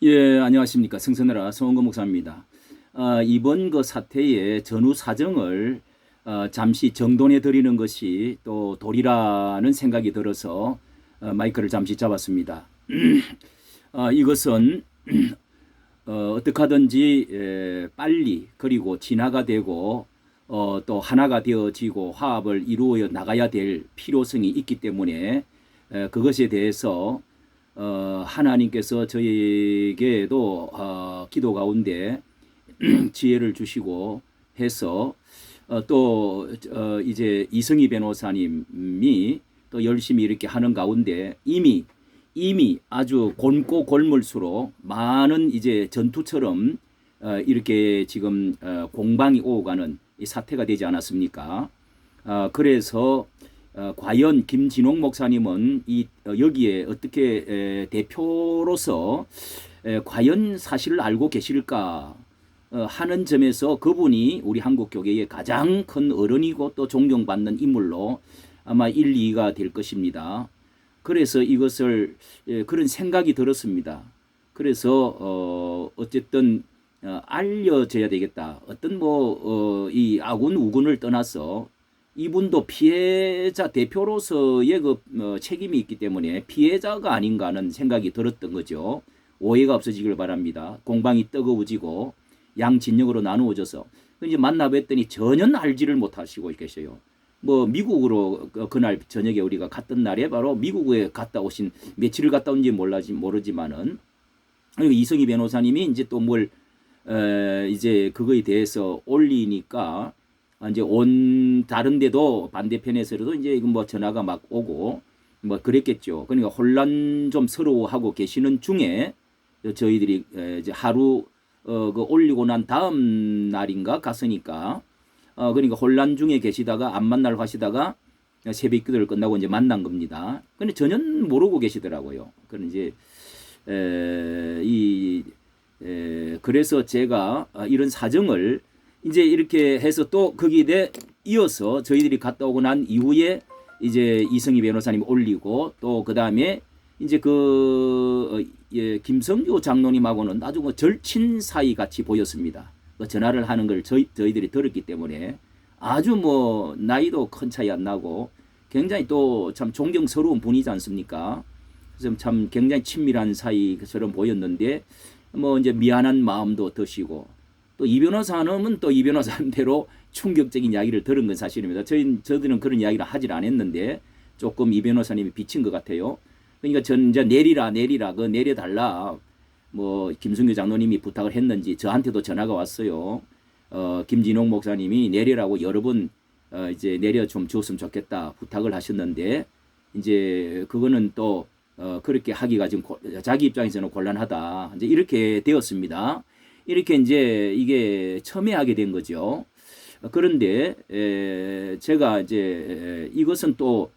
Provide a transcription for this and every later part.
예, 안녕하십니까. 성선해라 송원근 목사입니다. 이번 그 사태의 전후 사정을 잠시 정돈해 드리는 것이 또 도리라는 생각이 들어서 마이크를 잠시 잡았습니다. 이것은 어떻게 하든지 빨리 그리고 진화가 되고 또 하나가 되어지고 화합을 이루어 나가야 될 필요성이 있기 때문에 그것에 대해서 하나님께서 저희에게도 기도 가운데 지혜를 주시고 해서 또 이제 이승희 변호사님이 또 열심히 이렇게 하는 가운데 이미 아주 곪고 곪을수록 많은 이제 전투처럼 이렇게 지금 공방이 오고 가는 이 사태가 되지 않았습니까? 그래서 과연 김진홍 목사님은 여기에 어떻게 대표로서 과연 사실을 알고 계실까 하는 점에서 그분이 우리 한국 교계의 가장 큰 어른이고 또 존경받는 인물로 아마 1, 2가 될 것입니다. 그래서 이것을 그런 생각이 들었습니다. 그래서 어쨌든 알려져야 되겠다. 어떤 이 아군 우군을 떠나서 이분도 피해자 대표로서의 책임이 있기 때문에 피해자가 아닌가 하는 생각이 들었던 거죠. 오해가 없어지길 바랍니다. 공방이 뜨거워지고 양진영으로 나누어져서 이제 만나뵀더니 전혀 알지를 못하시고 계셔요. 미국으로 그날 저녁에 우리가 갔던 날에 바로 미국에 갔다 오신 며칠을 갔다 온지 모르지만은 이성희 변호사님이 이제 또 이제 그거에 대해서 올리니까 이제 다른 데도 반대편에서도 이제 전화가 막 오고 그랬겠죠. 그러니까 혼란 좀 서러워하고 계시는 중에 저희들이 이제 하루 올리고 난 다음 날인가 갔으니까 그러니까 혼란 중에 계시다가 안 만나러 가시다가 새벽 기도를 끝나고 이제 만난 겁니다. 근데 전혀 모르고 계시더라고요. 그런 이제 그래서 제가 이런 사정을 이제 이렇게 해서 또 거기에 이어서 저희들이 갔다 오고 난 이후에 이제 이성희 변호사님 올리고 또 그 다음에 이제 김성교 장로님하고는 아주 절친 사이 같이 보였습니다. 전화를 하는 걸 저희들이 들었기 때문에 아주 나이도 큰 차이 안 나고 굉장히 또 참 존경스러운 분이지 않습니까? 그래서 참 굉장히 친밀한 사이처럼 보였는데 이제 미안한 마음도 드시고 또 이 변호사님은 또 이 변호사님대로 충격적인 이야기를 들은 건 사실입니다. 저들은 그런 이야기를 하질 않았는데 조금 이 변호사님이 비친 것 같아요. 그러니까 전 이제 내리라 내려달라 김승규 장로님이 부탁을 했는지 저한테도 전화가 왔어요. 김진홍 목사님이 내리라고 여러 번 이제 내려 좀 줬으면 좋겠다 부탁을 하셨는데 이제 그거는 또 그렇게 하기가 지금 자기 입장에서는 곤란하다. 이제 이렇게 되었습니다. 이렇게 이제 이게 첨예하게 된 거죠. 그런데 제가 이제 이것은 또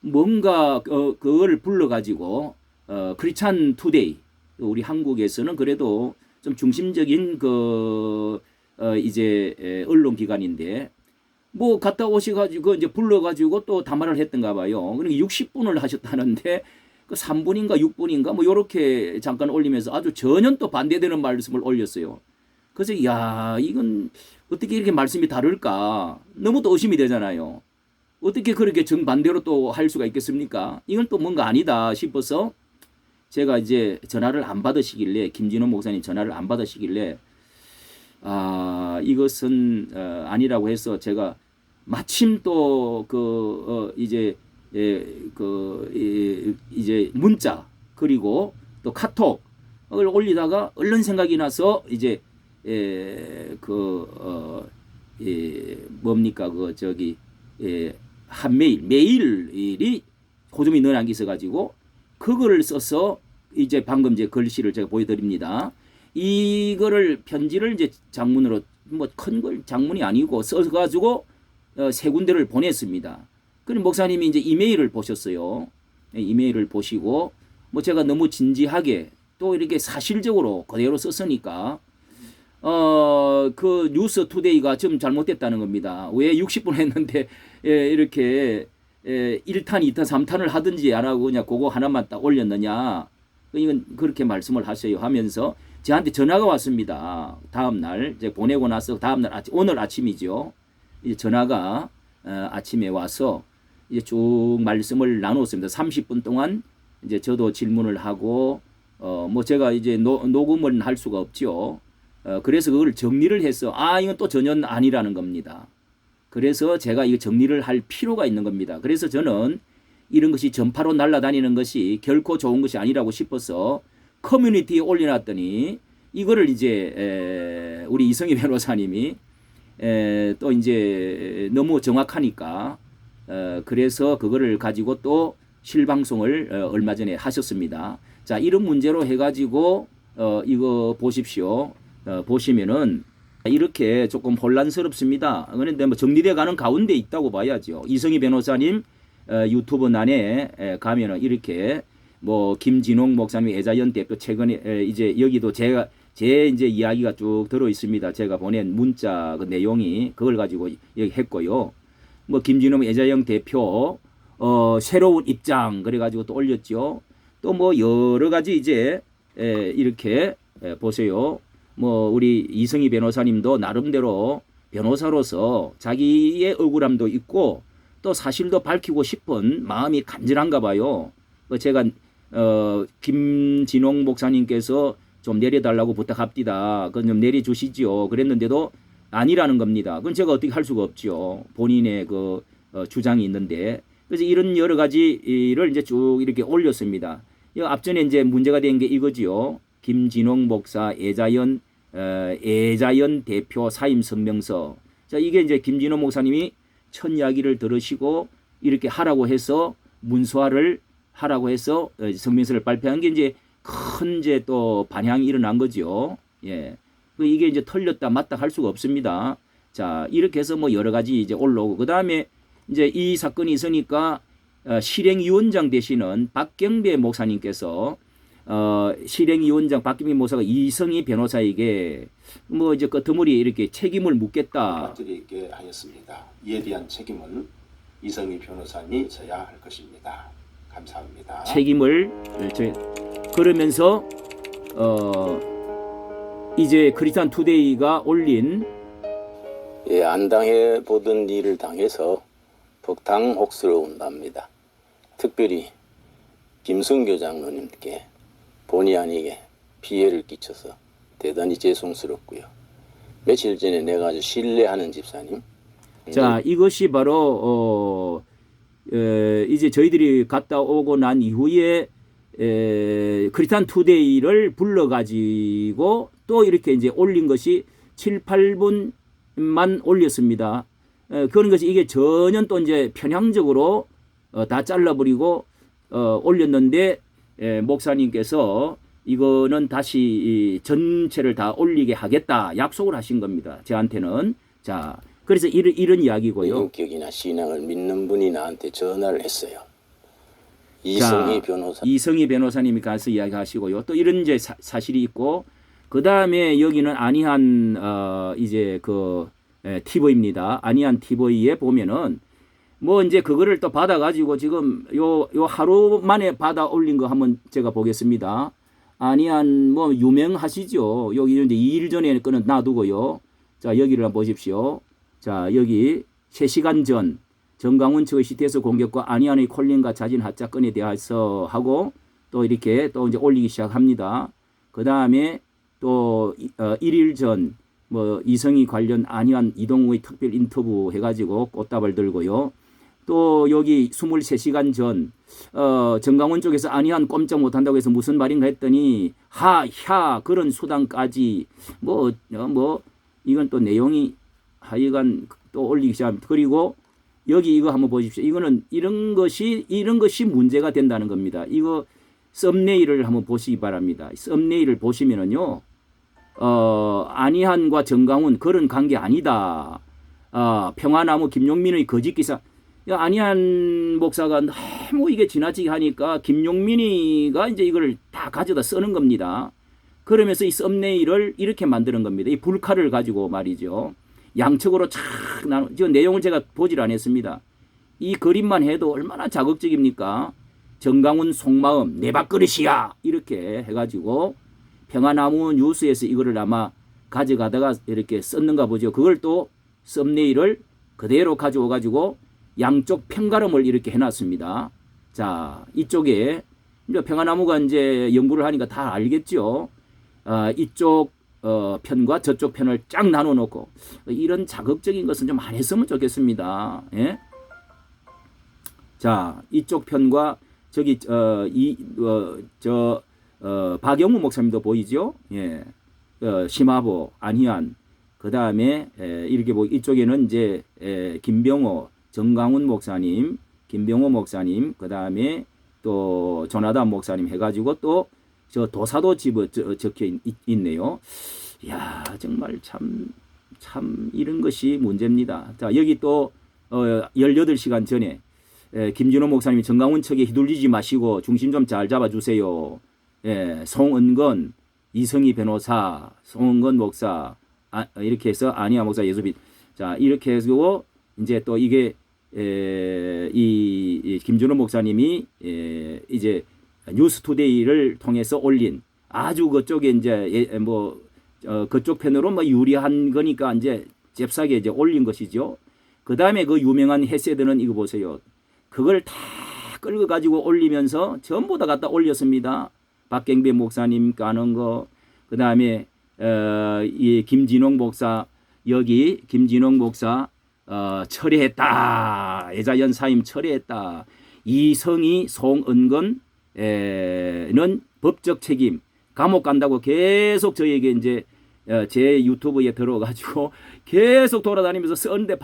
뭔가 그걸 불러가지고 크리스찬 투데이 우리 한국에서는 그래도 좀 중심적인 이제 언론기관인데 갔다 오셔가지고 이제 불러가지고 또 담화를 했던가 봐요. 그러니까 60분을 하셨다는데 3분인가 6분인가 요렇게 잠깐 올리면서 아주 전혀 또 반대되는 말씀을 올렸어요. 그래서 야 이건 어떻게 이렇게 말씀이 다를까 너무 또 의심이 되잖아요. 어떻게 그렇게 정반대로 또 할 수가 있겠습니까? 이건 또 뭔가 아니다 싶어서 제가 이제 전화를 안 받으시길래 김진호 목사님 전화를 안 받으시길래 이것은 아니라고 해서 제가 마침 또 이제 이제 문자 그리고 또 카톡을 올리다가 얼른 생각이 나서 이제 뭡니까 한 메일이 고점이 늘어난 게 있어가지고 그거를 써서 이제 방금 이제 글씨를 제가 보여드립니다. 이거를 편지를 이제 장문으로 큰 걸 장문이 아니고 써가지고 세 군데를 보냈습니다. 그럼 목사님이 이제 이메일을 보셨어요. 이메일을 보시고 제가 너무 진지하게 또 이렇게 사실적으로 그대로 썼으니까 뉴스 투데이가 좀 잘못됐다는 겁니다. 왜 60분 했는데 이렇게 1탄, 2탄, 3탄을 하든지 안 하고 그냥 그거 하나만 딱 올렸느냐. 이건 그렇게 말씀을 하세요 하면서 저한테 전화가 왔습니다. 다음 날 이제 보내고 나서 다음 날 오늘 아침이죠. 이제 전화가 아침에 와서 이제 쭉 말씀을 나눴습니다. 30분 동안 이제 저도 질문을 하고 뭐 제가 이제 녹음을 할 수가 없죠. 그래서 그걸 정리를 해서 이건 또 전혀 아니라는 겁니다. 그래서 제가 이거 정리를 할 필요가 있는 겁니다. 그래서 저는 이런 것이 전파로 날아다니는 것이 결코 좋은 것이 아니라고 싶어서 커뮤니티에 올려놨더니 이거를 이제 우리 이성희 변호사님이 또 이제 너무 정확하니까 그래서 그거를 가지고 또 실방송을 얼마 전에 하셨습니다. 자, 이런 문제로 해가지고 이거 보십시오. 보시면은 이렇게 조금 혼란스럽습니다. 그런데 뭐 정리돼 가는 가운데 있다고 봐야죠. 이성희 변호사님 유튜브 난에 가면은 이렇게 뭐 김진홍 목사님 애자연 대표 최근에 이제 여기도 제 이제 이야기가 쭉 들어 있습니다. 제가 보낸 문자 그 내용이 그걸 가지고 여기 했고요. 뭐 김진홍 애자연 대표 새로운 입장 그래가지고 또 올렸죠. 또 뭐 여러 가지 이제 이렇게 보세요. 뭐 우리 이성희 변호사님도 나름대로 변호사로서 자기의 억울함도 있고 또 사실도 밝히고 싶은 마음이 간절한가 봐요. 제가 김진홍 목사님께서 좀 내려달라고 부탁합니다. 그건 좀 내려주시지요. 그랬는데도 아니라는 겁니다. 그건 제가 어떻게 할 수가 없죠. 본인의 그 주장이 있는데. 그래서 이런 여러 가지를 이제 쭉 이렇게 올렸습니다. 앞전에 이제 문제가 된 게 이거지요. 김진홍 목사 애자연 대표 사임 성명서. 자, 이게 이제 김진홍 목사님이 첫 이야기를 들으시고 이렇게 하라고 해서 문서화를 하라고 해서 성명서를 발표한 게 이제 큰 이제 또 반향이 일어난 거죠. 예. 이게 이제 털렸다 맞다 할 수가 없습니다. 자, 이렇게 해서 뭐 여러 가지 이제 올라오고 그다음에 이제 이 사건이 있으니까 실행위원장 되시는 박경배 목사님께서 실행위원장 박경배 목사가 이성희 변호사에게 뭐 이제 끄트머리 이렇게 책임을 묻겠다. 드리게 하였습니다. 이에 대한 책임은 이성희 변호사님이 져야 할 것입니다. 감사합니다. 책임을 그러면서 이제 크리스찬 투데이가 올린 안 당해 보던 일을 당해서 복당혹스러운답니다. 특별히 김성교 장로님께 본의 아니게 피해를 끼쳐서 대단히 죄송스럽고요. 며칠 전에 내가 아주 신뢰하는 집사님. 자, 이것이 바로 이제 저희들이 갔다 오고 난 이후에 크리스찬 투데이를 불러가지고 또 이렇게 이제 올린 것이 7, 8분만 올렸습니다. 그런 것이 이게 전혀 또 이제 편향적으로 다 잘라버리고 올렸는데 목사님께서 이거는 다시 전체를 다 올리게 하겠다 약속을 하신 겁니다. 저한테는. 자, 그래서 이런 이야기고요. 인격이나 신앙을 믿는 분이 나한테 전화를 했어요. 이성희 변호사. 이성희 변호사님이 가서 이야기하시고요. 또 이런 이제 사실이 있고 그 다음에 여기는 안희한 이제 그 TV입니다. 안희한 TV에 보면은 뭐 이제 그거를 또 받아가지고 지금 요 하루 만에 받아 올린 거 한번 제가 보겠습니다. 안희한 뭐 유명하시죠. 여기 이제 2일 전에 거는 놔두고요. 자, 여기를 한번 보십시오. 자, 여기 3시간 전 정강훈 측의 시티에서 공격과 안희안의 콜린과 자진 하자건에 대해서 하고 또 이렇게 또 이제 올리기 시작합니다. 그 다음에 또 1일 전 뭐 이성희 관련 안희안 이동우의 특별 인터뷰 해가지고 꽃다발 들고요. 또 여기 23시간 전 정강훈 쪽에서 안희안 꼼짝 못한다고 해서 무슨 말인가 했더니 하야 그런 수단까지 뭐 이건 또 내용이 하여간 또 올리기 시작합니다. 그리고 여기 이거 한번 보십시오. 이거는 이런 것이 문제가 된다는 겁니다. 이거 썸네일을 한번 보시기 바랍니다. 썸네일을 보시면은요. 안희안과 정강훈 그런 관계 아니다. 평화나무 김용민의 거짓 기사. 안희안 목사가 너무 이게 지나치게 하니까 김용민이가 이제 이걸 다 가져다 쓰는 겁니다. 그러면서 이 썸네일을 이렇게 만드는 겁니다. 이 불칼을 가지고 말이죠. 양측으로 착 나눠. 저 내용을 제가 보질 않았습니다. 이 그림만 해도 얼마나 자극적입니까? 정강훈 속마음 내 밥그릇이야 이렇게 해가지고 평화나무 뉴스에서 이거를 아마 가져가다가 이렇게 썼는가 보죠. 그걸 또 썸네일을 그대로 가져와가지고 양쪽 편가름을 이렇게 해놨습니다. 자, 이쪽에 이제 평화나무가 이제 연구를 하니까 다 알겠죠. 이쪽 편과 저쪽 편을 쫙 나눠놓고 이런 자극적인 것은 좀 안 했으면 좋겠습니다. 예? 자, 이쪽 편과 저기 박영우 목사님도 보이죠? 예. 심화보 안희안 그 다음에 이렇게 이쪽에는 이제 김병호 정강훈 목사님, 김병호 목사님, 그 다음에 또 조나단 목사님 해가지고 또 저 도사도 집어 적혀 있네요. 야, 정말 참 이런 것이 문제입니다. 자, 여기 또 18시간 전에 김진호 목사님이 정강훈 척에 휘둘리지 마시고 중심 좀 잘 잡아주세요. 예, 송은건, 이성희 변호사, 송은건 목사, 이렇게 해서 안희아 목사 예수빛. 자, 이렇게 해서 이제 또 이게 이 김준호 목사님이 이제 뉴스투데이를 통해서 올린 아주 그쪽에 이제 그쪽 편으로 뭐 유리한 거니까 이제 잽싸게 이제 올린 것이죠. 그 다음에 그 유명한 헤세드는 이거 보세요. 그걸 다 끌고 가지고 올리면서 전부 다 갖다 올렸습니다. 박경배 목사님 까는 거, 그 다음에 이 김진홍 목사 여기 김진홍 목사 철회했다. 애자연 사임 철회했다. 이성희 송은건는 법적 책임 감옥 간다고 계속 저에게 이제 제 유튜브에 들어가지고 계속 돌아다니면서 쓰는데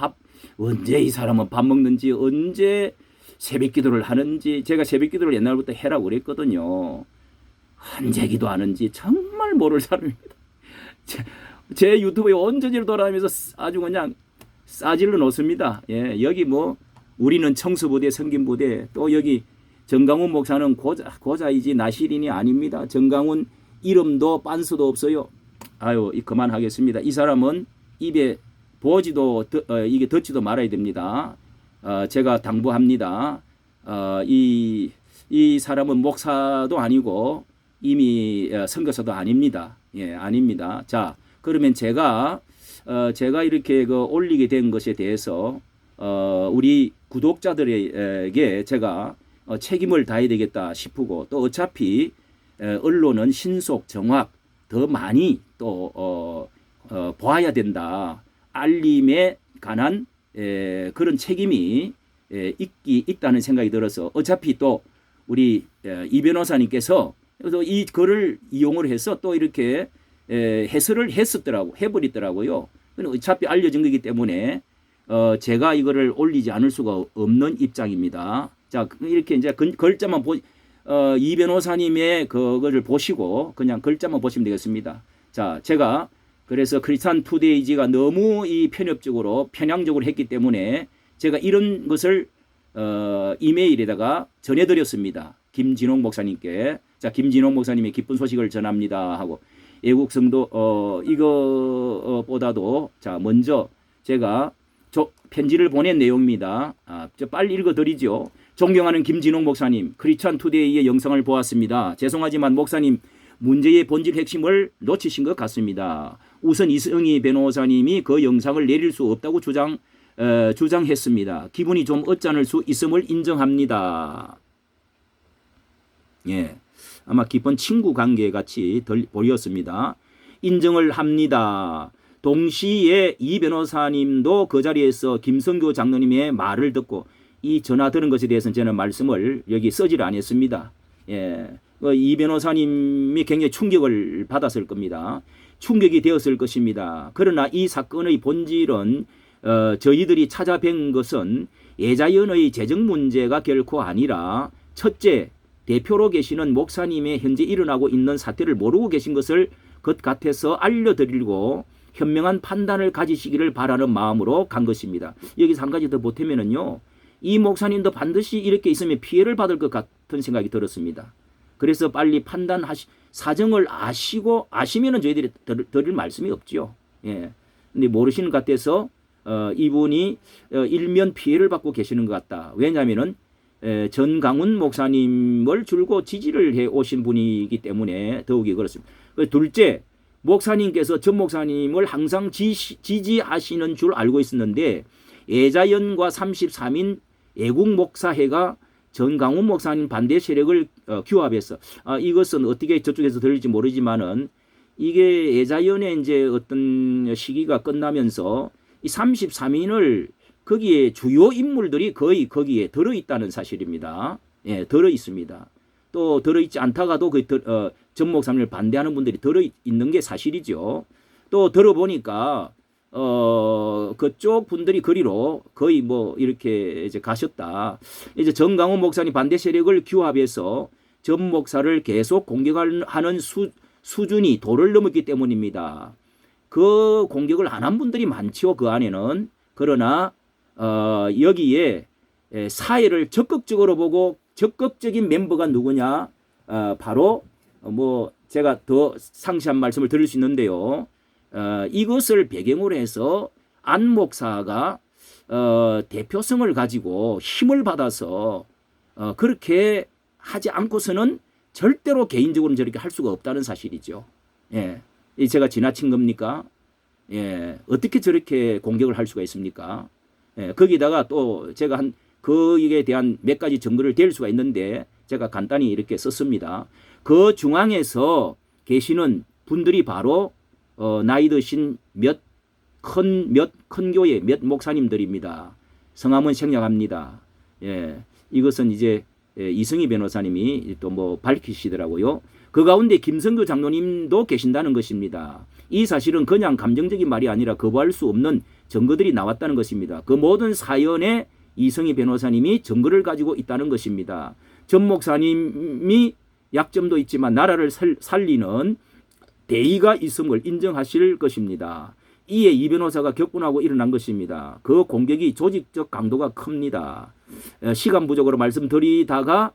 언제 이 사람은 밥 먹는지 언제 새벽 기도를 하는지 제가 새벽 기도를 옛날부터 해라고 그랬거든요. 언제 기도하는지 정말 모를 사람입니다. 제 유튜브에 온전히 돌아다니면서 아주 그냥 싸질러 놓습니다. 예, 여기 뭐 우리는 청수부대 성김부대 또 여기 정강훈 목사는 고자이지 나시린이 아닙니다. 정강훈 이름도 빤스도 없어요. 아유, 그만하겠습니다. 이 사람은 입에 보지도 이게 듣지도 말아야 됩니다. 제가 당부합니다. 이 사람은 목사도 아니고 이미 선교사도 아닙니다. 예, 아닙니다. 자, 그러면 제가 이렇게 올리게 된 것에 대해서 우리 구독자들에게 제가 책임을 다해야 되겠다 싶고 또 어차피 언론은 신속 정확 더 많이 또 보아야 된다. 알림에 관한 그런 책임이 있다는 생각이 들어서 어차피 또 우리 이 변호사님께서 이 글을 이용을 해서 또 이렇게 해설을 해버리더라고요. 어차피 알려진 거기 때문에 제가 이거를 올리지 않을 수가 없는 입장입니다. 자, 이렇게 이제 글자만 이 변호사님의 그거를 보시고 그냥 글자만 보시면 되겠습니다. 자, 제가 그래서 크리스찬 투데이지가 너무 이 편향적으로 했기 때문에 제가 이런 것을 이메일에다가 전해드렸습니다. 김진홍 목사님께. 자, 김진홍 목사님의 기쁜 소식을 전합니다 하고 애국 성도 이거보다도 자 먼저 제가 편지를 보낸 내용입니다. 빨리 읽어드리죠. 존경하는 김진홍 목사님, 크리스찬 투데이의 영상을 보았습니다. 죄송하지만 목사님 문제의 본질 핵심을 놓치신 것 같습니다. 우선 이성희 변호사님이 그 영상을 내릴 수 없다고 주장했습니다. 기분이 좀 어짠을 수 있음을 인정합니다. 예, 아마 깊은 친구 관계 같이 보였습니다. 인정을 합니다. 동시에 이 변호사님도 그 자리에서 김성교 장로님의 말을 듣고 이 전화 들은 것에 대해서는 저는 말씀을 여기 쓰지를 않았습니다. 예, 이 변호사님이 굉장히 충격을 받았을 겁니다. 충격이 되었을 것입니다. 그러나 이 사건의 본질은 저희들이 찾아뵌 것은 예자연의 재정 문제가 결코 아니라 첫째, 대표로 계시는 목사님의 현재 일어나고 있는 사태를 모르고 계신 것을 것 같아서 알려드리고 현명한 판단을 가지시기를 바라는 마음으로 간 것입니다. 여기서 한 가지 더 보태면은요. 이 목사님도 반드시 이렇게 있으면 피해를 받을 것 같은 생각이 들었습니다. 그래서 빨리 사정을 아시면은 저희들이 드릴 말씀이 없죠. 예. 근데 모르시는 것 같아서 이분이 일면 피해를 받고 계시는 것 같다. 왜냐하면은 전강훈 목사님을 줄곧 지지를 해 오신 분이기 때문에 더욱이 그렇습니다. 둘째, 목사님께서 전 목사님을 항상 지지하시는 줄 알고 있었는데 예자연과 33인 애국 목사회가 전강훈 목사님 반대 세력을 규합해서 이것은 어떻게 저쪽에서 들릴지 모르지만은 이게 예자연의 이제 어떤 시기가 끝나면서 이 33인을 거기에 주요 인물들이 거의 거기에 들어 있다는 사실입니다. 예, 들어 있습니다. 또 들어 있지 않다가도 전 목사님을 반대하는 분들이 들어 있는 게 사실이죠. 또 들어보니까 그쪽 분들이 그리로 거의 뭐 이렇게 이제 가셨다. 이제 전강훈 목사님 반대 세력을 규합해서 전 목사를 계속 공격하는 수준이 도를 넘었기 때문입니다. 그 공격을 안 한 분들이 많죠. 그 안에는. 그러나 여기에 사회를 적극적으로 보고 적극적인 멤버가 누구냐? 바로 뭐 제가 더 상세한 말씀을 드릴 수 있는데요. 이것을 배경으로 해서 안 목사가 대표성을 가지고 힘을 받아서 그렇게 하지 않고서는 절대로 개인적으로는 저렇게 할 수가 없다는 사실이죠. 예, 제가 지나친 겁니까? 예, 어떻게 저렇게 공격을 할 수가 있습니까? 예, 거기다가 또 제가 그에 대한 몇 가지 증거를 댈 수가 있는데 제가 간단히 이렇게 썼습니다. 그 중앙에서 계시는 분들이 바로 나이 드신 몇 큰 교회 몇 목사님들입니다. 성함은 생략합니다. 예, 이것은 이제 이승희 변호사님이 또 뭐 밝히시더라고요. 그 가운데 김성교 장로님도 계신다는 것입니다. 이 사실은 그냥 감정적인 말이 아니라 거부할 수 없는 증거들이 나왔다는 것입니다. 그 모든 사연에 이승희 변호사님이 증거를 가지고 있다는 것입니다. 전 목사님이 약점도 있지만 나라를 살리는 대의가 있음을 인정하실 것입니다. 이에 이 변호사가 격분하고 일어난 것입니다. 그 공격이 조직적 강도가 큽니다. 시간 부족으로 말씀드리다가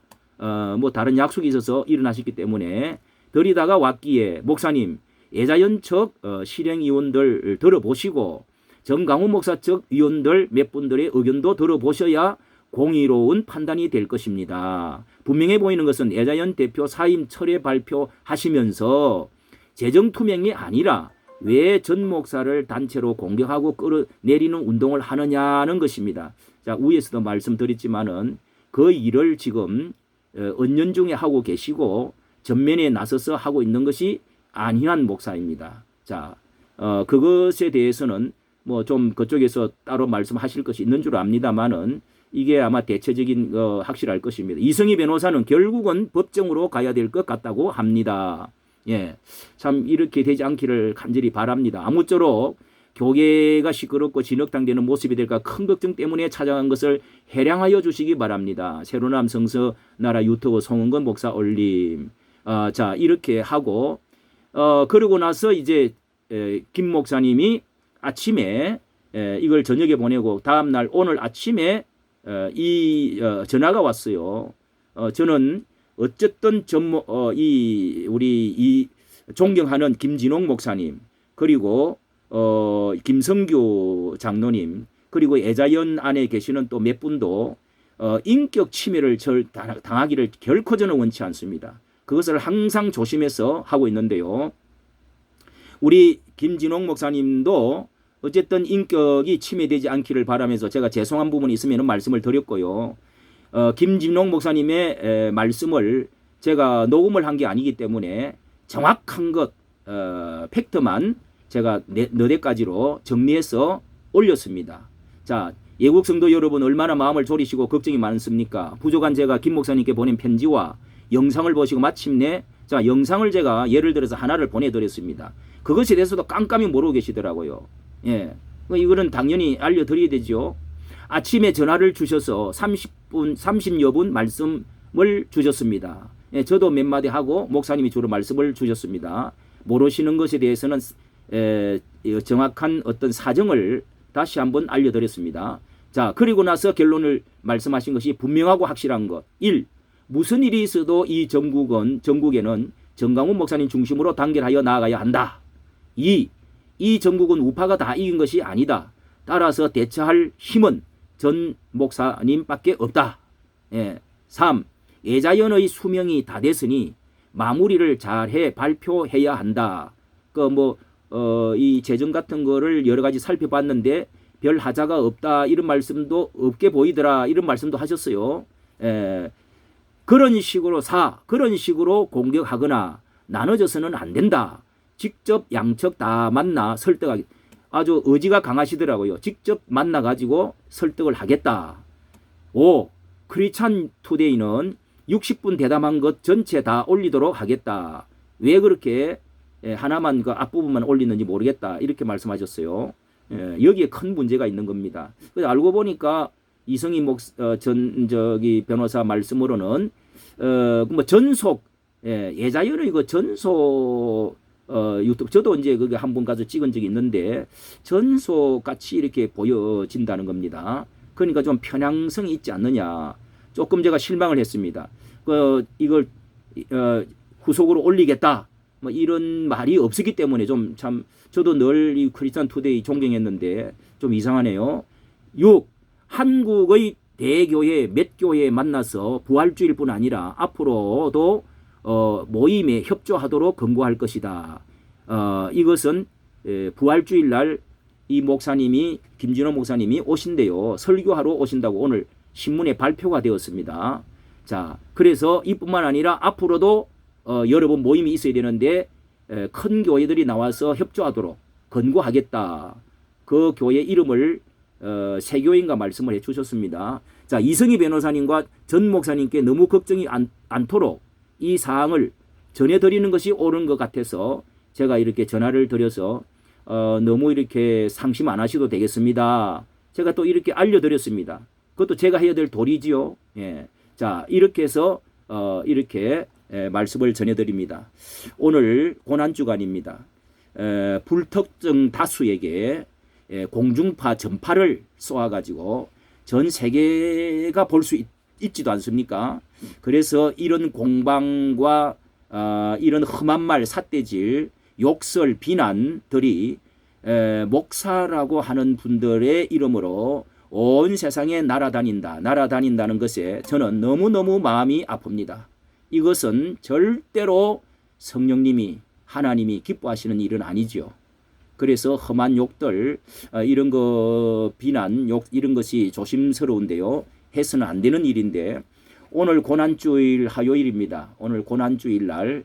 뭐 다른 약속이 있어서 일어나셨기 때문에 드리다가 왔기에 목사님 예자연 측 실행위원들 들어보시고 전강훈 목사 측 위원들 몇 분들의 의견도 들어보셔야 공의로운 판단이 될 것입니다. 분명해 보이는 것은 예자연 대표 사임 철회 발표하시면서 재정투명이 아니라 왜 전 목사를 단체로 공격하고 끌어내리는 운동을 하느냐는 것입니다. 자, 위에서도 말씀드렸지만은 그 일을 지금 은연중에 하고 계시고 전면에 나서서 하고 있는 것이 안희환 목사입니다. 자, 그것에 대해서는 뭐 좀 그쪽에서 따로 말씀하실 것이 있는 줄 압니다만은 이게 아마 대체적인 확실할 것입니다. 이승희 변호사는 결국은 법정으로 가야 될 것 같다고 합니다. 예, 참 이렇게 되지 않기를 간절히 바랍니다. 아무쪼록 교계가 시끄럽고 진흙탕되는 모습이 될까 큰 걱정 때문에 찾아간 것을 해량하여 주시기 바랍니다. 새로남 성서나라 유튜브 송은건 목사 올림. 자, 이렇게 하고 그러고 나서 이제 김 목사님이 아침에 이걸 저녁에 보내고 다음 날 오늘 아침에 전화가 왔어요. 저는 어쨌든 우리 존경하는 김진홍 목사님 그리고 김성규 장로님 그리고 예자연 안에 계시는 또 몇 분도 인격 침해를 당하기를 결코 저는 원치 않습니다. 그것을 항상 조심해서 하고 있는데요. 우리 김진홍 목사님도 어쨌든 인격이 침해되지 않기를 바라면서 제가 죄송한 부분이 있으면 말씀을 드렸고요. 김진홍 목사님의 말씀을 제가 녹음을 한 게 아니기 때문에 정확한 것 팩트만 제가 몇 가지로 정리해서 올렸습니다. 자, 예국 성도 여러분 얼마나 마음을 졸이시고 걱정이 많습니까? 부족한 제가 김 목사님께 보낸 편지와 영상을 보시고 마침내 자, 영상을 제가 예를 들어서 하나를 보내드렸습니다. 그것에 대해서도 깜깜이 모르고 계시더라고요. 예, 이거는 당연히 알려드려야 되죠. 아침에 전화를 주셔서 30여 분 말씀을 주셨습니다. 예, 저도 몇 마디 하고 목사님이 주로 말씀을 주셨습니다. 모르시는 것에 대해서는 정확한 어떤 사정을 다시 한번 알려드렸습니다. 자, 그리고 나서 결론을 말씀하신 것이 분명하고 확실한 것. 1. 무슨 일이 있어도 이 전국에는 전강훈 목사님 중심으로 단결하여 나아가야 한다. 2. 이 전국은 우파가 다 이긴 것이 아니다. 따라서 대처할 힘은 전 목사님밖에 없다. 예, 3. 예자연의 수명이 다 됐으니 마무리를 잘해 발표해야 한다. 이 재정 같은 거를 여러 가지 살펴봤는데 별 하자가 없다 이런 말씀도 없게 보이더라 이런 말씀도 하셨어요. 그런 식으로 그런 식으로 공격하거나 나눠져서는 안 된다. 직접 양측 다 만나 설득하기. 아주 의지가 강하시더라고요. 직접 만나가지고 설득을 하겠다. 5. 크리스찬 투데이는 60분 대담한 것 전체 다 올리도록 하겠다. 왜 그렇게 하나만 그 앞부분만 올리는지 모르겠다. 이렇게 말씀하셨어요. 여기에 큰 문제가 있는 겁니다. 그래서 알고 보니까 이성희 변호사 말씀으로는 전속 예자연의 그 전속 유튜브 저도 이제 그게 한 번 가서 찍은 적이 있는데 전속 같이 이렇게 보여진다는 겁니다. 그러니까 좀 편향성이 있지 않느냐. 조금 제가 실망을 했습니다. 이걸 후속으로 올리겠다. 뭐 이런 말이 없었기 때문에 좀 참 저도 늘 이 크리스찬 투데이 존경했는데 좀 이상하네요. 6. 한국의 대교회 몇 교회에 만나서 부활주일뿐 아니라 앞으로도 모임에 협조하도록 권고할 것이다. 이것은 부활주일 날 이 목사님이 김진호 목사님이 오신대요. 설교하러 오신다고 오늘 신문에 발표가 되었습니다. 자, 그래서 이뿐만 아니라 앞으로도 여러 번 모임이 있어야 되는데 큰 교회들이 나와서 협조하도록 권고하겠다. 그 교회 이름을 새 교회인가 말씀을 해주셨습니다. 자, 이성희 변호사님과 전 목사님께 너무 걱정이 않도록 이 사항을 전해드리는 것이 옳은 것 같아서 제가 이렇게 전화를 드려서 너무 이렇게 상심 안 하셔도 되겠습니다. 제가 또 이렇게 알려드렸습니다. 그것도 제가 해야 될 도리지요. 예. 자, 이렇게 해서 이렇게 말씀을 전해드립니다. 오늘 고난주간입니다. 불특정 다수에게 공중파 전파를 쏘아가지고 전 세계가 볼 수 있지도 않습니까? 그래서 이런 공방과 이런 험한 말, 삿대질, 욕설, 비난들이 목사라고 하는 분들의 이름으로 온 세상에 날아다닌다는 것에 저는 너무너무 마음이 아픕니다. 이것은 절대로 성령님이 하나님이 기뻐하시는 일은 아니죠. 그래서 험한 욕들 이런 거 비난 욕 이런 것이 조심스러운데요. 해서는 안 되는 일인데 오늘 고난주일 화요일입니다. 오늘 고난주일 날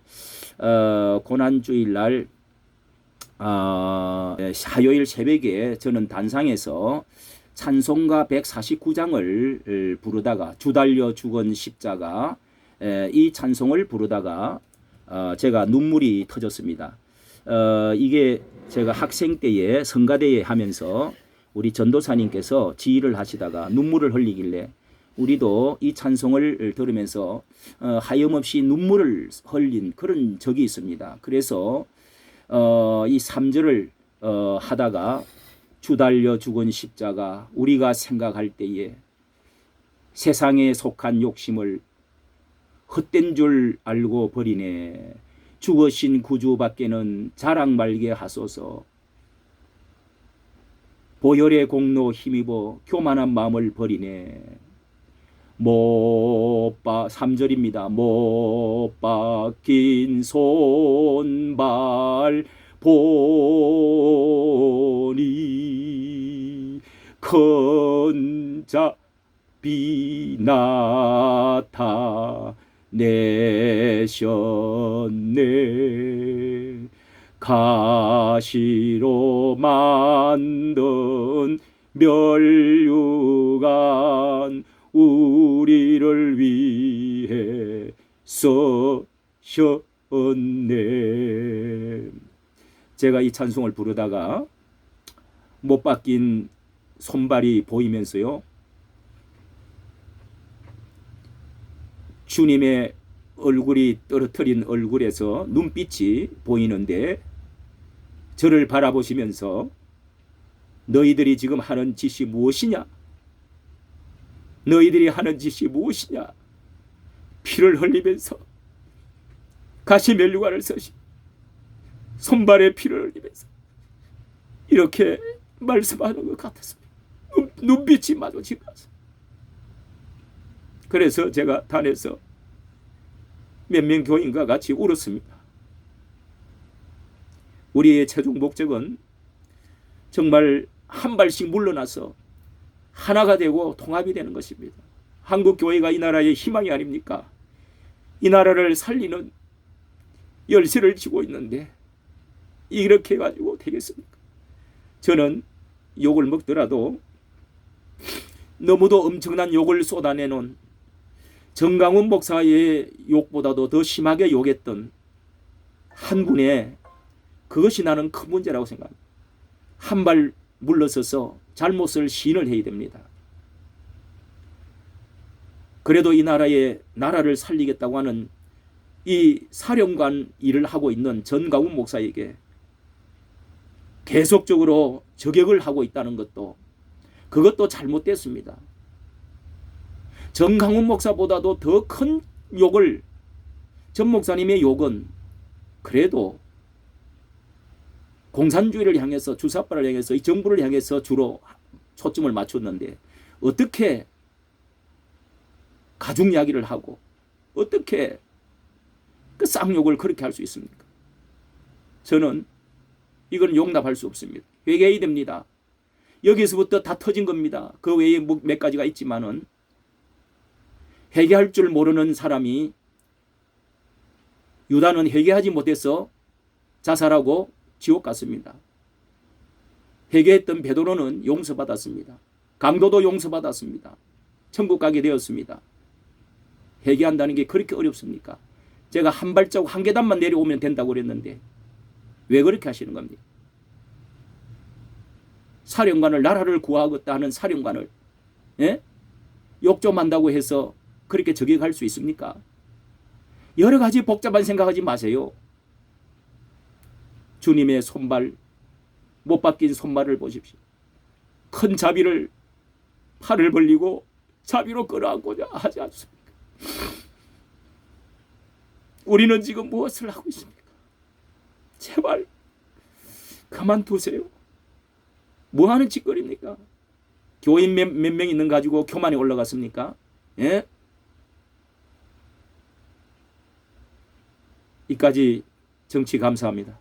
화요일 새벽에 저는 단상에서 찬송가 149장을 부르다가 주달려 죽은 십자가 이 찬송을 부르다가 제가 눈물이 터졌습니다. 이게 제가 학생 때에 성가대회 하면서 우리 전도사님께서 지휘를 하시다가 눈물을 흘리길래 우리도 이 찬송을 들으면서 하염없이 눈물을 흘린 그런 적이 있습니다. 그래서 이 3절을 하다가 주달려 죽은 십자가 우리가 생각할 때에 세상에 속한 욕심을 헛된 줄 알고 버리네. 죽으신 구주밖에는 자랑 말게 하소서. 보혈의 공로 힘입어 교만한 마음을 버리네. 3절입니다. 못 박힌 손발 보니 큰 자비 나타내셨네. 가시로 만든 멸류관 우리를 위해 써셨네. 제가 이 찬송을 부르다가 못 박힌 손발이 보이면서요. 주님의 얼굴이 떨어뜨린 얼굴에서 눈빛이 보이는데 저를 바라보시면서 너희들이 지금 하는 짓이 무엇이냐? 너희들이 하는 짓이 무엇이냐? 피를 흘리면서 가시 멸류관을 쓰시 손발에 피를 흘리면서 이렇게 말씀하는 것 같았습니다. 눈빛이 마주치면서 그래서 제가 단에서 몇 명 교인과 같이 울었습니다. 우리의 최종 목적은 정말 한 발씩 물러나서 하나가 되고 통합이 되는 것입니다. 한국 교회가 이 나라의 희망이 아닙니까? 이 나라를 살리는 열쇠를 쥐고 있는데 이렇게 해가지고 되겠습니까? 저는 욕을 먹더라도 너무도 엄청난 욕을 쏟아내놓은 정강훈 목사의 욕보다도 더 심하게 욕했던 한 분의 그것이 나는 큰 문제라고 생각합니다. 한 발 물러서서 잘못을 시인을 해야 됩니다. 그래도 이 나라를 살리겠다고 하는 이 사령관 일을 하고 있는 전강훈 목사에게 계속적으로 저격을 하고 있다는 것도 그것도 잘못됐습니다. 정강훈 목사보다도 더 큰 욕을 전 목사님의 욕은 그래도 공산주의를 향해서 주사파를 향해서 이 정부를 향해서 주로 초점을 맞췄는데 어떻게 가족 이야기를 하고 어떻게 그 쌍욕을 그렇게 할 수 있습니까? 저는 이건 용납할 수 없습니다. 회개해야 됩니다. 여기서부터 다 터진 겁니다. 그 외에 몇 가지가 있지만은 회개할 줄 모르는 사람이 유다는 회개하지 못해서 자살하고 지옥 갔습니다. 회개했던 베드로는 용서받았습니다. 강도도 용서받았습니다. 천국 가게 되었습니다. 회개한다는 게 그렇게 어렵습니까? 제가 한 발자국 한 계단만 내려오면 된다고 그랬는데 왜 그렇게 하시는 겁니까? 사령관을 나라를 구하겠다 하는 사령관을 욕 좀 한다고 해서 그렇게 저격할 수 있습니까? 여러 가지 복잡한 생각하지 마세요. 주님의 손발, 못 바뀐 손발을 보십시오. 큰 자비를 팔을 벌리고 자비로 끌어안고자 하지 않습니까? 우리는 지금 무엇을 하고 있습니까? 제발 그만두세요. 뭐하는 짓거리입니까? 교인 몇 명 있는 가지고 교만이 올라갔습니까? 예? 이까지 정치 감사합니다.